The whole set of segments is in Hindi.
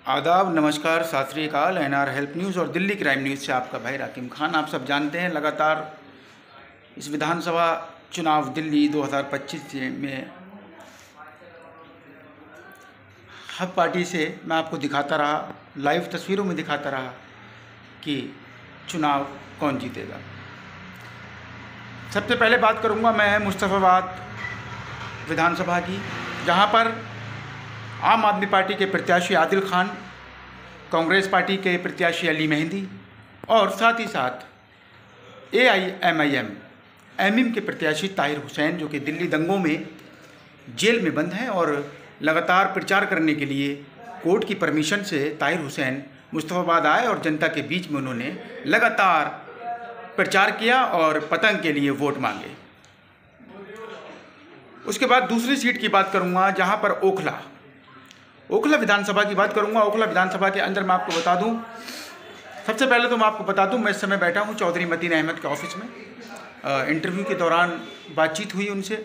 आदाब, नमस्कार, सत श्री अकाल। एनआर हेल्प न्यूज़ और दिल्ली क्राइम न्यूज़ से आपका भाई राकिम खान। आप सब जानते हैं लगातार इस विधानसभा चुनाव दिल्ली 2025 में हर पार्टी से मैं आपको दिखाता रहा, लाइव तस्वीरों में दिखाता रहा कि चुनाव कौन जीतेगा। सबसे पहले बात करूंगा मैं मुस्तफ़ाबाद विधानसभा की, जहां पर आम आदमी पार्टी के प्रत्याशी आदिल खान, कांग्रेस पार्टी के प्रत्याशी अली मेहंदी और साथ ही साथ AIMIM के प्रत्याशी ताहिर हुसैन, जो कि दिल्ली दंगों में जेल में बंद हैं और लगातार प्रचार करने के लिए कोर्ट की परमिशन से ताहिर हुसैन मुस्तफ़ाबाद आए और जनता के बीच में उन्होंने लगातार प्रचार किया और पतंग के लिए वोट मांगे। उसके बाद दूसरी सीट की बात करूंगा, जहां पर ओखला विधानसभा की बात करूंगा। ओखला विधानसभा के अंदर मैं आपको बता दूं, सबसे पहले तो मैं आपको बता दूं, मैं इस समय बैठा हूं चौधरी मतीन अहमद के ऑफिस में। इंटरव्यू के दौरान बातचीत हुई, उनसे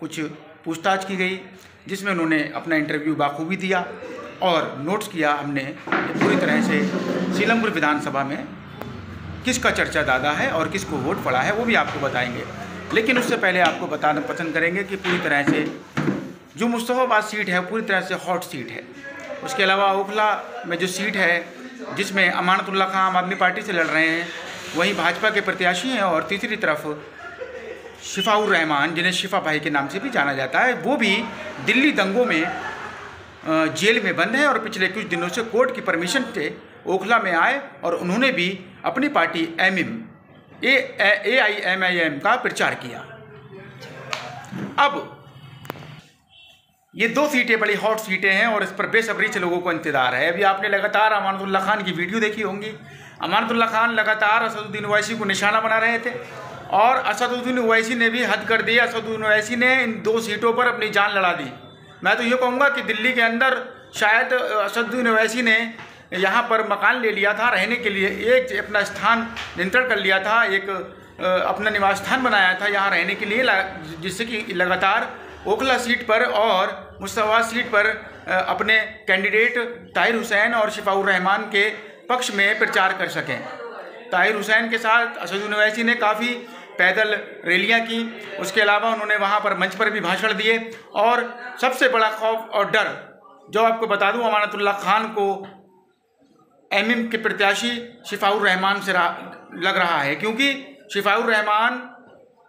कुछ पूछताछ की गई, जिसमें उन्होंने अपना इंटरव्यू बाखूबी दिया और नोट्स किया हमने पूरी तरह से सीलमपुर विधानसभा में किसका चर्चा ज़्यादा है और किसको वोट पड़ा है, वो भी आपको बताएंगे। लेकिन उससे पहले आपको बताना पसंद करेंगे कि पूरी तरह से जो मुस्तफ़ाबाद सीट है पूरी तरह से हॉट सीट है। उसके अलावा ओखला में जो सीट है जिसमें अमानतुल्लाह खान आम आदमी पार्टी से लड़ रहे हैं, वहीं भाजपा के प्रत्याशी हैं, और तीसरी तरफ शिफाउर रहमान, जिन्हें शिफा भाई के नाम से भी जाना जाता है, वो भी दिल्ली दंगों में जेल में बंद है और पिछले कुछ दिनों से कोर्ट की परमिशन से ओखला में आए और उन्होंने भी अपनी पार्टी AIMIM का प्रचार किया। अब ये दो सीटें बड़ी हॉट सीटें हैं और इस पर बेसब्री से लोगों को इंतजार है। अभी आपने लगातार अमानतुल्लाह खान की वीडियो देखी होंगी। अमानतुल्लाह खान लगातार असदुद्दीन ओवैसी को निशाना बना रहे थे और असदुद्दीन ओवैसी ने भी हद कर दी। असदुद्दीन ओवैसी ने इन दो सीटों पर अपनी जान लड़ा दी। मैं तो ये कहूँगा कि दिल्ली के अंदर शायद असदुद्दीन ओवैसी ने यहाँ पर मकान ले लिया था रहने के लिए, एक अपना स्थान नियंत्रण कर लिया था, एक अपना निवास स्थान बनाया था यहाँ रहने के लिए, जिससे कि लगातार ओखला सीट पर और मुस्तफ़ाबाद सीट पर अपने कैंडिडेट ताहिर हुसैन और शिफाउर रहमान के पक्ष में प्रचार कर सकें। ताहिर हुसैन के साथ असदुद्दीन ओवैसी ने काफ़ी पैदल रैलियां की। उसके अलावा उन्होंने वहां पर मंच पर भी भाषण दिए और सबसे बड़ा खौफ और डर जो आपको बता दूं, अमानतुल्लाह खान को एमएम के प्रत्याशी शिफाउर रहमान से लग रहा है, क्योंकि शिफाउर रहमान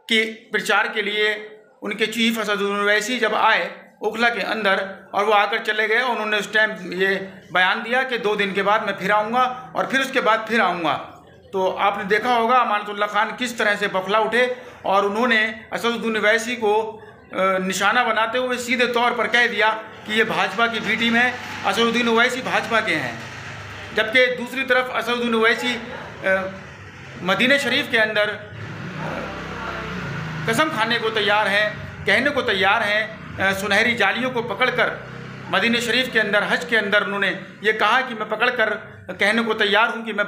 के प्रचार के लिए उनके चीफ असदुद्दीन ओवैसी जब आए ओखला के अंदर और वो आकर चले गए, उन्होंने उस टाइम ये बयान दिया कि 2 दिन के बाद मैं फिर आऊँगा और फिर उसके बाद फिर आऊँगा। तो आपने देखा होगा अमानतुल्लाह खान किस तरह से बौखला उठे और उन्होंने असदुद्दीन ओवैसी को निशाना बनाते हुए सीधे तौर पर कह दिया कि ये भाजपा की बी टीम है, असदुद्दीन ओवैसी भाजपा के हैं। जबकि दूसरी तरफ असदुद्दीन ओवैसी मदीने शरीफ के अंदर कसम खाने को तैयार हैं, कहने को तैयार हैं, सुनहरी जालियों को पकड़कर मदीने शरीफ के अंदर हज के अंदर उन्होंने ये कहा कि मैं पकड़कर कहने को तैयार हूँ कि मैं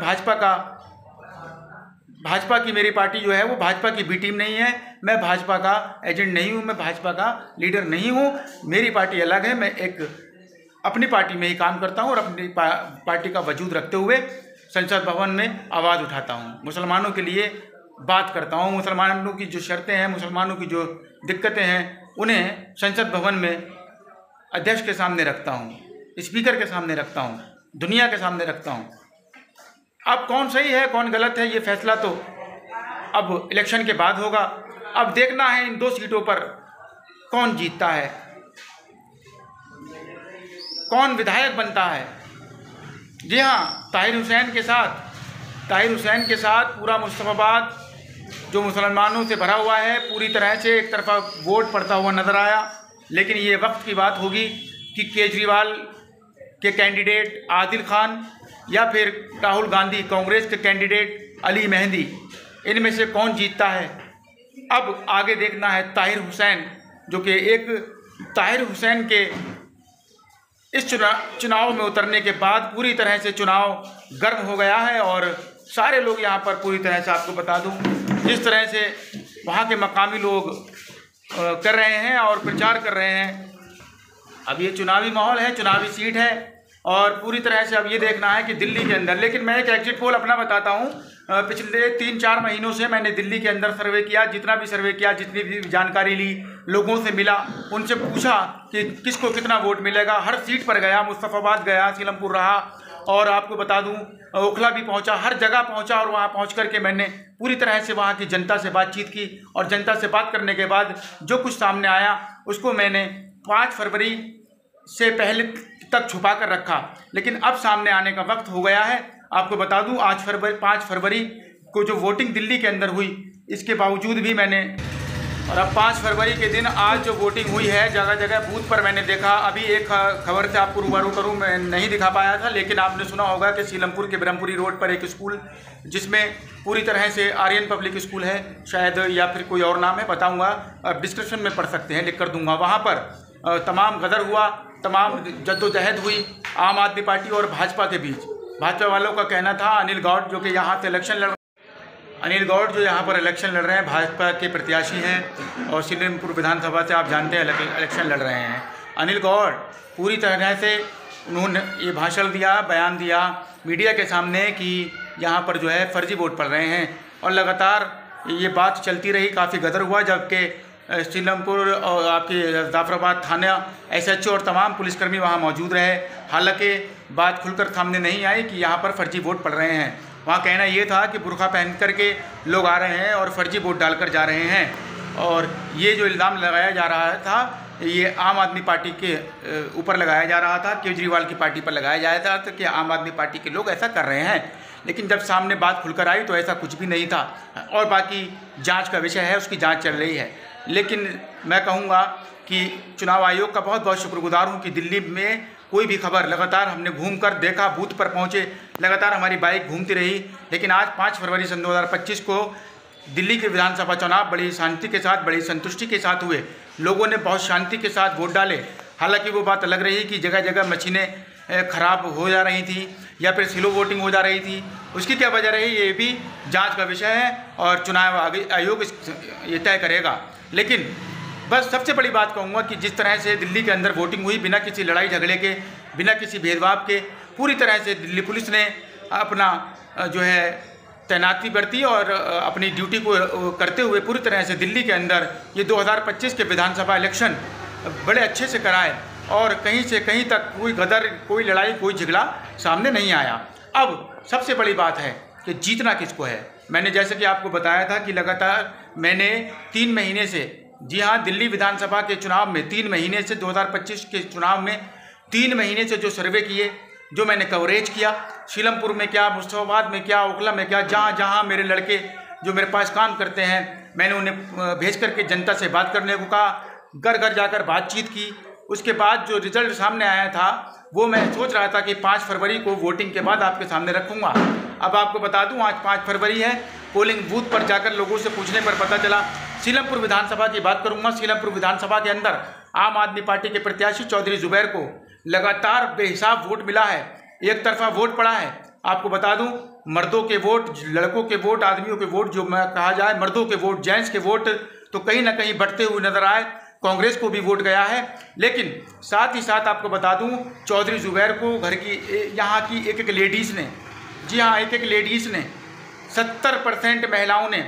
भाजपा की मेरी पार्टी जो है वो भाजपा की बी टीम नहीं है, मैं भाजपा का एजेंट नहीं हूँ, मैं भाजपा का लीडर नहीं हूँ, मेरी पार्टी अलग है, मैं एक अपनी पार्टी में ही काम करता हूँ और अपनी पार्टी का वजूद रखते हुए संसद भवन में आवाज़ उठाता हूँ, मुसलमानों के लिए बात करता हूँ, मुसलमानों की जो शर्तें हैं, मुसलमानों की जो दिक्कतें हैं, उन्हें संसद भवन में अध्यक्ष के सामने रखता हूँ, स्पीकर के सामने रखता हूँ, दुनिया के सामने रखता हूँ। अब कौन सही है कौन गलत है ये फैसला तो अब इलेक्शन के बाद होगा। अब देखना है इन 2 सीटों पर कौन जीतता है, कौन विधायक बनता है। जी हाँ, ताहिर हुसैन के साथ पूरा मुस्तफ़ाबाद जो मुसलमानों से भरा हुआ है पूरी तरह से एक तरफा वोट पड़ता हुआ नजर आया। लेकिन ये वक्त की बात होगी कि केजरीवाल के कैंडिडेट आदिल खान या फिर राहुल गांधी कांग्रेस के कैंडिडेट अली मेहंदी, इनमें से कौन जीतता है। अब आगे देखना है ताहिर हुसैन, जो कि एक ताहिर हुसैन के इस चुनाव में उतरने के बाद पूरी तरह से चुनाव गर्म हो गया है और सारे लोग यहाँ पर पूरी तरह से आपको बता दूँ जिस तरह से वहाँ के मकामी लोग कर रहे हैं और प्रचार कर रहे हैं अब ये चुनावी माहौल है, चुनावी सीट है और पूरी तरह से अब ये देखना है कि दिल्ली के अंदर, लेकिन मैं एक एग्जिट पोल अपना बताता हूँ। पिछले 3-4 महीनों से मैंने दिल्ली के अंदर सर्वे किया, जितना भी सर्वे किया, जितनी भी जानकारी ली, लोगों से मिला, उनसे पूछा कि किसको कितना वोट मिलेगा। हर सीट पर गया, मुस्तफ़ाबाद गया, सीलमपुर रहा और आपको बता दूं ओखला भी पहुंचा, हर जगह पहुंचा और वहां पहुंच करके मैंने पूरी तरह से वहां की जनता से बातचीत की और जनता से बात करने के बाद जो कुछ सामने आया उसको मैंने 5 फरवरी से पहले तक छुपा कर रखा। लेकिन अब सामने आने का वक्त हो गया है। आपको बता दूं आज 5 फरवरी को जो वोटिंग दिल्ली के अंदर हुई, इसके बावजूद भी मैंने, और अब 5 फरवरी के दिन आज जो वोटिंग हुई है जगह जगह बूथ पर मैंने देखा। अभी एक खबर से आपको रूबरू करूं, मैं नहीं दिखा पाया था, लेकिन आपने सुना होगा कि सीलमपुर के ब्रह्मपुरी रोड पर एक स्कूल, जिसमें पूरी तरह से आर्यन पब्लिक स्कूल है शायद, या फिर कोई और नाम है, बताऊंगा, आप डिस्क्रिप्शन में पढ़ सकते हैं, लिख कर दूंगा। वहाँ पर तमाम गदर हुआ, तमाम जद्दोजहद हुई आम आदमी पार्टी और भाजपा के बीच। भाजपा वालों का कहना था अनिल गौड़ जो कि यहाँ से इलेक्शन लड़ अनिल गौड़ जो यहाँ पर इलेक्शन लड़ रहे हैं, भाजपा के प्रत्याशी हैं और सीलमपुर विधानसभा से आप जानते हैं इलेक्शन लड़ रहे हैं। अनिल गौड़ पूरी तरह से उन्होंने ये भाषण दिया, बयान दिया मीडिया के सामने कि यहाँ पर जो है फर्जी वोट पड़ रहे हैं और लगातार ये बात चलती रही, काफ़ी गदर हुआ। जबकि सीलमपुर और आपके जाफराबाद थाना SHO और तमाम पुलिसकर्मी वहाँ मौजूद रहे। हालांकि बात खुलकर सामने नहीं आई कि यहाँ पर फर्जी वोट पड़ रहे हैं। वहाँ कहना ये था कि बुर्का पहन कर के लोग आ रहे हैं और फर्जी वोट डालकर जा रहे हैं। और ये जो इल्ज़ाम लगाया जा रहा था ये आम आदमी पार्टी के ऊपर लगाया जा रहा था, केजरीवाल की पार्टी पर लगाया जा रहा था कि आम आदमी पार्टी के लोग ऐसा कर रहे हैं। लेकिन जब सामने बात खुलकर आई तो ऐसा कुछ भी नहीं था और बाकी जांच का विषय है, उसकी जांच चल रही है। लेकिन मैं कहूँगा कि चुनाव आयोग का बहुत बहुत शुक्रगुजार हूँ कि दिल्ली में कोई भी खबर लगातार हमने घूमकर देखा, बूथ पर पहुँचे, लगातार हमारी बाइक घूमती रही। लेकिन आज 5 फरवरी सन 2025 को दिल्ली के विधानसभा चुनाव बड़ी शांति के साथ, बड़ी संतुष्टि के साथ हुए। लोगों ने बहुत शांति के साथ वोट डाले। हालांकि वो बात अलग रही कि जगह जगह मशीनें ख़राब हो जा रही थी या फिर स्लो वोटिंग हो जा रही थी। उसकी क्या वजह रही ये भी जांच का विषय है और चुनाव आयोग ये तय करेगा। लेकिन बस सबसे बड़ी बात कहूँगा कि जिस तरह से दिल्ली के अंदर वोटिंग हुई, बिना किसी लड़ाई झगड़े के, बिना किसी भेदभाव के, पूरी तरह से दिल्ली पुलिस ने अपना जो है तैनाती बरती और अपनी ड्यूटी को करते हुए पूरी तरह से दिल्ली के अंदर ये 2025 के विधानसभा इलेक्शन बड़े अच्छे से कराए और कहीं से कहीं तक कोई गदर, कोई लड़ाई, कोई झगड़ा सामने नहीं आया। अब सबसे बड़ी बात है कि जीतना किसको है। मैंने जैसे कि आपको बताया था कि लगातार मैंने 3 महीने से, जी हाँ, दिल्ली विधानसभा के चुनाव में 3 महीने से, 2025 के चुनाव में 3 महीने से जो सर्वे किए, जो मैंने कवरेज किया, सीलमपुर में क्या, मुस्तफ़ाबाद में क्या, ओखला में क्या, जहाँ जहाँ मेरे लड़के जो मेरे पास काम करते हैं, मैंने उन्हें भेज करके जनता से बात करने को कहा, घर घर जाकर बातचीत की। उसके बाद जो रिजल्ट सामने आया था वो मैं सोच रहा था कि 5 फरवरी को वोटिंग के बाद आपके सामने रखूँगा। अब आपको बता दूँ आज 5 फरवरी है। पोलिंग बूथ पर जाकर लोगों से पूछने पर पता चला, सीलमपुर विधानसभा की बात करूँगा, सीलमपुर विधानसभा के अंदर आम आदमी पार्टी के प्रत्याशी चौधरी जुबैर को लगातार बेहिसाब वोट मिला है, एक तरफा वोट पड़ा है। आपको बता दूं मर्दों के वोट, लड़कों के वोट, आदमियों के वोट, जो मैं कहा जाए मर्दों के वोट, जेंट्स के वोट तो कहीं ना कहीं बढ़ते हुए नजर आए। कांग्रेस को भी वोट गया है। लेकिन साथ ही साथ आपको बता दूं चौधरी जुबैर को घर की, यहाँ की एक लेडीज़ ने, जी हाँ, एक लेडीज़ ने 70% महिलाओं ने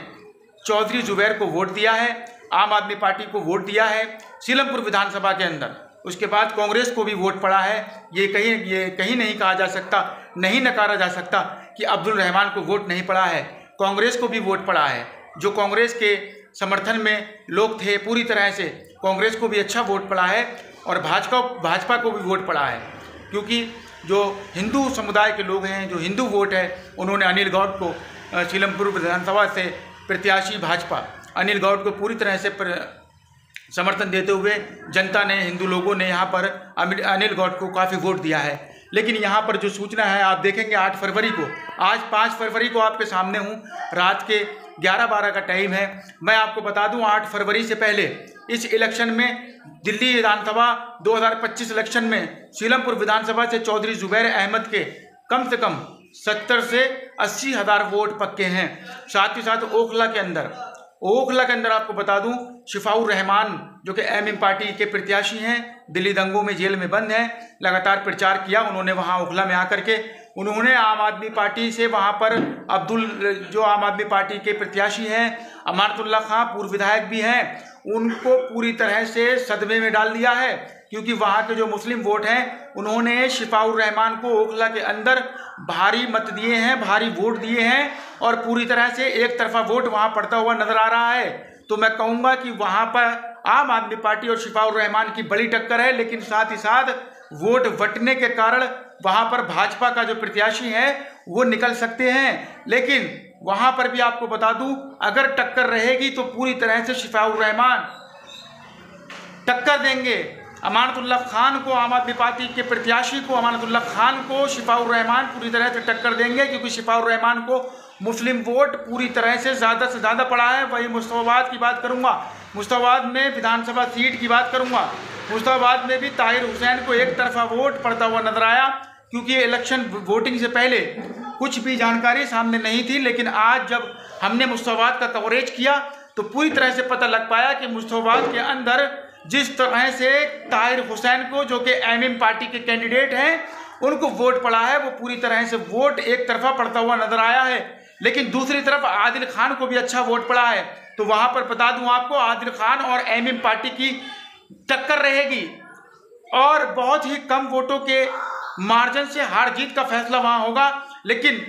चौधरी जुबैर को वोट दिया है, आम आदमी पार्टी को वोट दिया है सीलमपुर विधानसभा के अंदर। उसके बाद कांग्रेस को भी वोट पड़ा है। ये कहीं नहीं कहा जा सकता, नहीं नकारा जा सकता कि अब्दुल रहमान को वोट नहीं पड़ा है। कांग्रेस को भी वोट पड़ा है। जो कांग्रेस के समर्थन में लोग थे, पूरी तरह से कांग्रेस को भी अच्छा वोट पड़ा है और भाजपा को भी वोट पड़ा है, क्योंकि जो हिंदू समुदाय के लोग हैं, जो हिंदू वोट है, उन्होंने अनिल गौड़ को सीलमपुर विधानसभा से प्रत्याशी भाजपा अनिल गौड़ को पूरी तरह से समर्थन देते हुए जनता ने, हिंदू लोगों ने यहाँ पर अनिल गौड़ को काफ़ी वोट दिया है। लेकिन यहाँ पर जो सूचना है आप देखेंगे 8 फरवरी को, आज 5 फरवरी को आपके सामने हूँ, रात के 11-12 का टाइम है। मैं आपको बता दूँ 8 फरवरी से पहले इस इलेक्शन में, दिल्ली विधानसभा 2025 इलेक्शन में सीलमपुर विधानसभा से चौधरी जुबैर अहमद के कम से कम 70 से 80 हज़ार वोट पक्के हैं। साथ ही साथ ओखला के अंदर आपको बता दूं शिफाउर रहमान जो कि एमएम पार्टी के प्रत्याशी हैं, दिल्ली दंगों में जेल में बंद हैं, लगातार प्रचार किया उन्होंने वहाँ ओखला में आकर के। उन्होंने आम आदमी पार्टी से वहाँ पर अब्दुल, जो आम आदमी पार्टी के प्रत्याशी हैं, अमानतुल्लाह खां पूर्व विधायक भी हैं, उनको पूरी तरह से सदमे में डाल दिया है, क्योंकि वहाँ के जो मुस्लिम वोट हैं उन्होंने शिफाउर रहमान को ओखला के अंदर भारी मत दिए हैं, भारी वोट दिए हैं और पूरी तरह से एक तरफा वोट वहाँ पड़ता हुआ नजर आ रहा है। तो मैं कहूँगा कि वहाँ पर आम आदमी पार्टी और शिफाउर रहमान की बड़ी टक्कर है, लेकिन साथ ही साथ वोट बंटने के कारण वहाँ पर भाजपा का जो प्रत्याशी है वो निकल सकते हैं। लेकिन वहाँ पर भी आपको बता दूं, अगर टक्कर रहेगी तो पूरी तरह से शिफाउर रहमान टक्कर देंगे अमानतुल्लाह खान को, आम आदमी पार्टी के प्रत्याशी को, अमानतुल्लाह खान को शिफाउर रहमान पूरी तरह से टक्कर देंगे, क्योंकि शिफाउर रहमान को मुस्लिम वोट पूरी तरह से ज़्यादा पड़ा है। वही मुस्तफाबाद की बात करूँगा, मुस्तफाबाद में विधानसभा सीट की बात करूँगा, मुस्तफाबाद में भी ताहिर हुसैन को एक तरफा वोट पड़ता हुआ नजर आया, क्योंकि इलेक्शन वोटिंग से पहले कुछ भी जानकारी सामने नहीं थी। लेकिन आज जब हमने मुस्तफाबाद का कवरेज किया तो पूरी तरह से पता लग पाया कि मुस्तफाबाद के अंदर जिस तरह से ताहिर हुसैन को, जो कि एमएम पार्टी के कैंडिडेट हैं, उनको वोट पड़ा है, वो पूरी तरह से वोट एक तरफा पड़ता हुआ नजर आया है। लेकिन दूसरी तरफ आदिल खान को भी अच्छा वोट पड़ा है। तो वहां पर बता दूं आपको, आदिल खान और एमएम पार्टी की टक्कर रहेगी और बहुत ही कम वोटों के मार्जिन से हार जीत का फैसला वहां होगा। लेकिन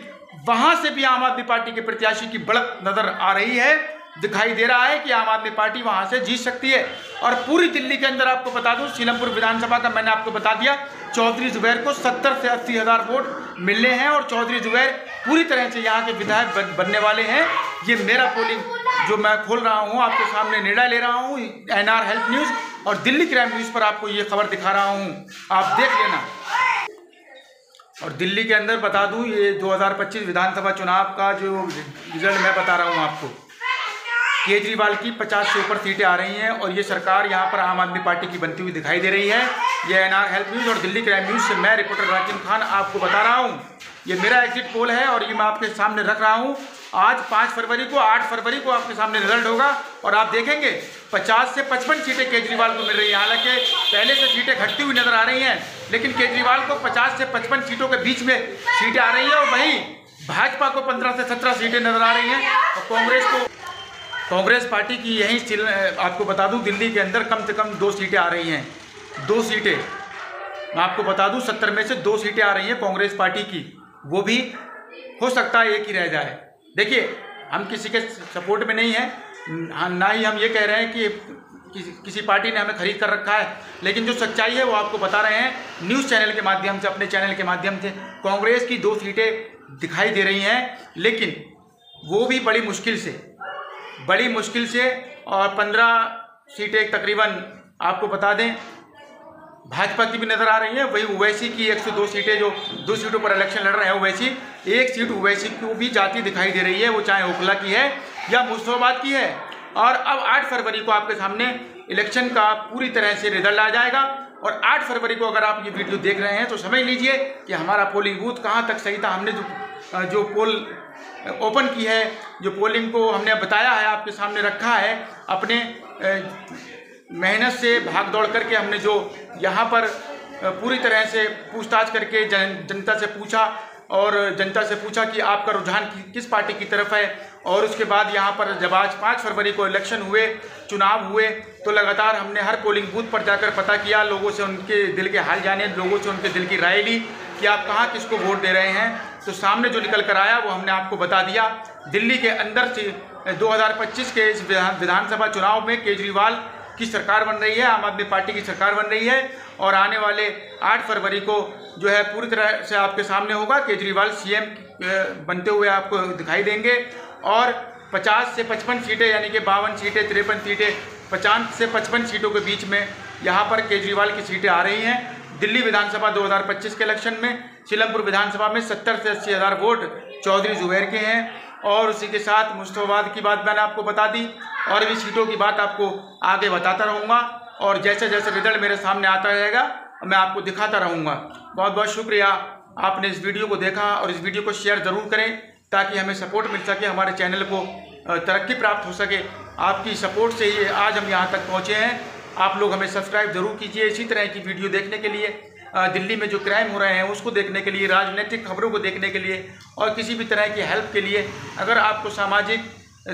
वहां से भी आम आदमी पार्टी के प्रत्याशी की बढ़त नजर आ रही है, दिखाई दे रहा है कि आम आदमी पार्टी वहां से जीत सकती है। और पूरी दिल्ली के अंदर आपको बता दूं, सीलमपुर विधानसभा का मैंने आपको बता दिया, चौधरी जुबैर को 70 से 80 हज़ार वोट मिलने हैं और चौधरी जुबैर पूरी तरह से यहाँ के विधायक बनने वाले हैं। ये मेरा पोलिंग जो मैं खोल रहा हूँ, आपके सामने निर्णय ले रहा हूँ, एनआर हेल्प न्यूज़ और दिल्ली क्राइम न्यूज़ पर आपको ये खबर दिखा रहा हूँ, आप देख लेना। और दिल्ली के अंदर बता दूं, ये 2025 विधानसभा चुनाव का जो रिजल्ट मैं बता रहा हूं आपको, केजरीवाल की 50 से ऊपर सीटें आ रही हैं और ये सरकार यहां पर आम आदमी पार्टी की बनती हुई दिखाई दे रही है। ये एनआर हेल्प न्यूज़ और दिल्ली क्राइम न्यूज़ से मैं रिपोर्टर राकिब खान आपको बता रहा हूं। ये मेरा एग्जिट पोल है और ये मैं आपके सामने रख रहा हूं। आज 5 फरवरी को, 8 फरवरी को आपके सामने रिजल्ट होगा और आप देखेंगे 50 से 55 सीटें केजरीवाल को मिल रही हैं। हालांकि पहले से सीटें घटती हुई नजर आ रही हैं, लेकिन केजरीवाल को 50 से 55 सीटों के बीच में सीटें आ रही हैं और वहीं भाजपा को 15 से 17 सीटें नजर आ रही हैं और कांग्रेस पार्टी की यही आपको बता दूं, दिल्ली के अंदर कम से कम 2 सीटें आ रही हैं। 2 सीटें मैं आपको बता दूं, 70 में से 2 सीटें आ रही हैं कांग्रेस पार्टी की, वो भी हो सकता है एक ही रह जाए। देखिए, हम किसी के सपोर्ट में नहीं हैं, ना ही हम ये कह रहे हैं कि किसी पार्टी ने हमें खरीद कर रखा है, लेकिन जो सच्चाई है वो आपको बता रहे हैं न्यूज़ चैनल के माध्यम से, अपने चैनल के माध्यम से। कांग्रेस की 2 सीटें दिखाई दे रही हैं, लेकिन वो भी बड़ी मुश्किल से और 15 सीटें तकरीबन आपको बता दें भाजपा की भी नजर आ रही है। वही ओवैसी की 102 सीटें, जो 2 सीटों पर इलेक्शन लड़ रहे हैं ओवैसी, 1 सीट ओवैसी को भी जाती दिखाई दे रही है, वो चाहे ओखला की है या मुस्तफाबाद की है। और अब 8 फरवरी को आपके सामने इलेक्शन का पूरी तरह से रिजल्ट आ जाएगा और 8 फरवरी को अगर आप ये वीडियो देख रहे हैं तो समझ लीजिए कि हमारा पोलिंग बूथ कहाँ तक सही था। हमने जो पोल ओपन की है, जो पोलिंग को हमने बताया है, आपके सामने रखा है, अपने मेहनत से भाग दौड़ करके हमने जो यहाँ पर पूरी तरह से पूछताछ करके जनता से पूछा और जनता से पूछा कि आपका रुझान किस पार्टी की तरफ है। और उसके बाद यहाँ पर जब आज 5 फरवरी को इलेक्शन हुए, चुनाव हुए, तो लगातार हमने हर पोलिंग बूथ पर जाकर पता किया, लोगों से उनके दिल के हाल जाने, लोगों से उनके दिल की राय ली कि आप कहाँ किसको वोट दे रहे हैं। तो सामने जो निकल कर आया वो हमने आपको बता दिया। दिल्ली के अंदर से 2025 के इस विधानसभा चुनाव में केजरीवाल की सरकार बन रही है, आम आदमी पार्टी की सरकार बन रही है और आने वाले 8 फरवरी को जो है पूरी तरह से आपके सामने होगा, केजरीवाल सीएम बनते हुए आपको दिखाई देंगे। और 50 से 55 सीटें, यानी कि 52 सीटें, 53 सीटें, 50 से 55 सीटों के बीच में यहाँ पर केजरीवाल की सीटें आ रही हैं। दिल्ली विधानसभा 2025 के इलेक्शन में सीलमपुर विधानसभा में 70 से 80 हज़ार वोट चौधरी जुबैर के हैं और उसी के साथ मुस्तफाबाद की बात मैंने आपको बता दी और भी सीटों की बात आपको आगे बताता रहूँगा और जैसे जैसे रिजल्ट मेरे सामने आता रहेगा मैं आपको दिखाता रहूँगा। बहुत बहुत शुक्रिया, आपने इस वीडियो को देखा और इस वीडियो को शेयर ज़रूर करें ताकि हमें सपोर्ट मिल सके, हमारे चैनल को तरक्की प्राप्त हो सके। आपकी सपोर्ट से ही आज हम यहाँ तक पहुँचे हैं आप लोग हमें सब्सक्राइब जरूर कीजिए इसी तरह की वीडियो देखने के लिए, दिल्ली में जो क्राइम हो रहे हैं उसको देखने के लिए, राजनीतिक खबरों को देखने के लिए और किसी भी तरह की हेल्प के लिए। अगर आपको सामाजिक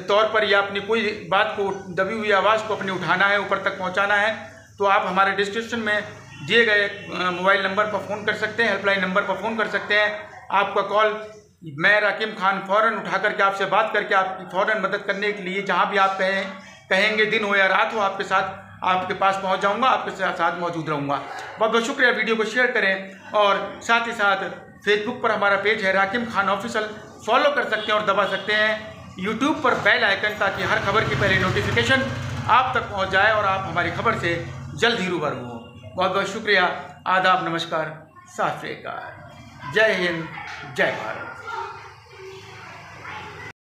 तौर पर या अपनी कोई बात को, दबी हुई आवाज़ को अपनी उठाना है, ऊपर तक पहुंचाना है, तो आप हमारे डिस्क्रिप्शन में दिए गए मोबाइल नंबर पर फ़ोन कर सकते हैं, हेल्पलाइन नंबर पर फ़ोन कर सकते हैं। आपका कॉल मैं राकिम खान फ़ौरन उठा करके आपसे बात करके आपकी फ़ौरन मदद करने के लिए, जहाँ भी आप कहेंगे दिन हो या रात हो, आपके साथ आपके पास पहुंच जाऊंगा, आपके साथ मौजूद रहूंगा। बहुत बहुत शुक्रिया। वीडियो को शेयर करें और साथ ही साथ फेसबुक पर हमारा पेज है राकिम खान ऑफिशियल, फॉलो कर सकते हैं और दबा सकते हैं यूट्यूब पर बेल आइकन, ताकि हर खबर की पहले नोटिफिकेशन आप तक पहुंच जाए और आप हमारी खबर से जल्द ही रूबरू हो। बहुत बहुत शुक्रिया। आदाब, नमस्कार, सत श्री अकाल, जय हिंद, जय भारत।